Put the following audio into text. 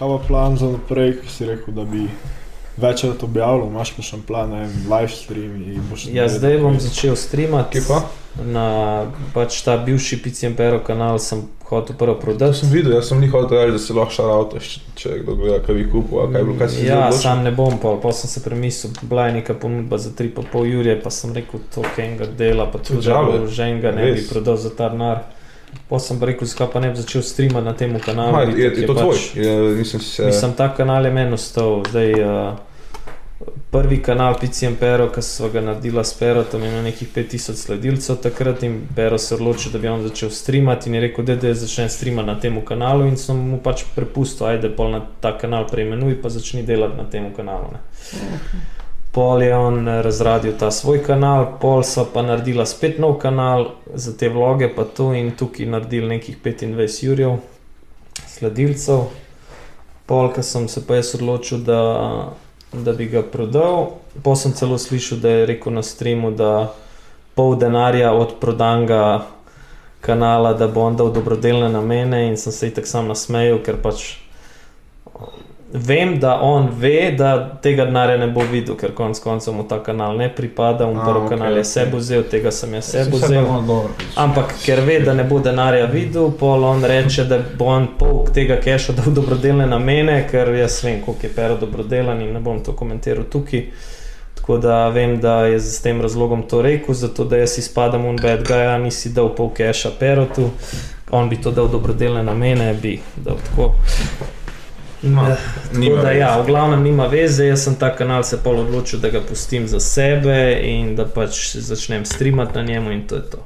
Kaj pa plan za naprej, ko si rekel, da bi večkrat objavljal, imaš pa še plan, ne vem, live stream? Ja, zdaj bom začel streamati. Kje pa? Na pač ta bivši Pici Impero kanal sem hotel prvo To prodati. sem videl, jaz sem ni hotel reči, da si lahko šaravtaš, če kdo gleda, kaj bi kupil, a kaj je bilo, kaj si Ja, odločil? sam ne bom pol sem se premislil, bila je neka ponudba za 3,5 jurje, pa sem rekel, to enega dela, pa tudi Težave. že enega ne bi Res? prodal za ta denar. Pol sem pa rekel, zakaj pa ne bi začel streamati na temu kanalu. Aha, itak je to tvoj? pač- Nisem se... Mislim, ta kanal je meni ostal. Zdaj, prvi kanal Pici Impero, ki sva ga naredila s Perotom, ima nekih 5000 sledilcev takrat in Pero se odločil, da bi on začel streamati in je rekel, da začne streamati na temu kanalu in sem mu pač prepustil, ajde pol na ta kanal preimenuj pa začni delati na temu kanalu. Ne. Pol je on razradil ta svoj kanal, pol so pa naredila spet nov kanal za te vloge pa to in tukaj naredili nekih 25 jurjev sledilcev. Pol, ko sem se pa jaz odločil, da bi ga prodal, pol sem celo slišal, da je rekel na streamu, da pol denarja od prodanega kanala, da bo on dal dobrodelne namene in sem se itak sam nasmejal, ker pač vem, da on ve, da tega denarja ne bo videl, ker konec koncev mu ta kanal ne pripada, prvi kanal je sebe vzel, tega sem jaz sebe vzel. Ampak ker ve, da ne bo denarja videl, pol on reče, da bo on pol tega keša dal dobrodelne namene, ker jaz vem, koliko je Pero dobrodelan in ne bom to komentiral tukaj. Tako da vem, da je s tem razlogom to rekel, zato da jaz izpadam bad guy, nisi dal pol keša Perotu, on bi to dal dobrodelne namene, bi dal tako. Tako da ja, v glavnem nima veze, jaz sem ta kanal se pol odločil, da ga pustim za sebe in da pač začnem streamati na njemu in to je to.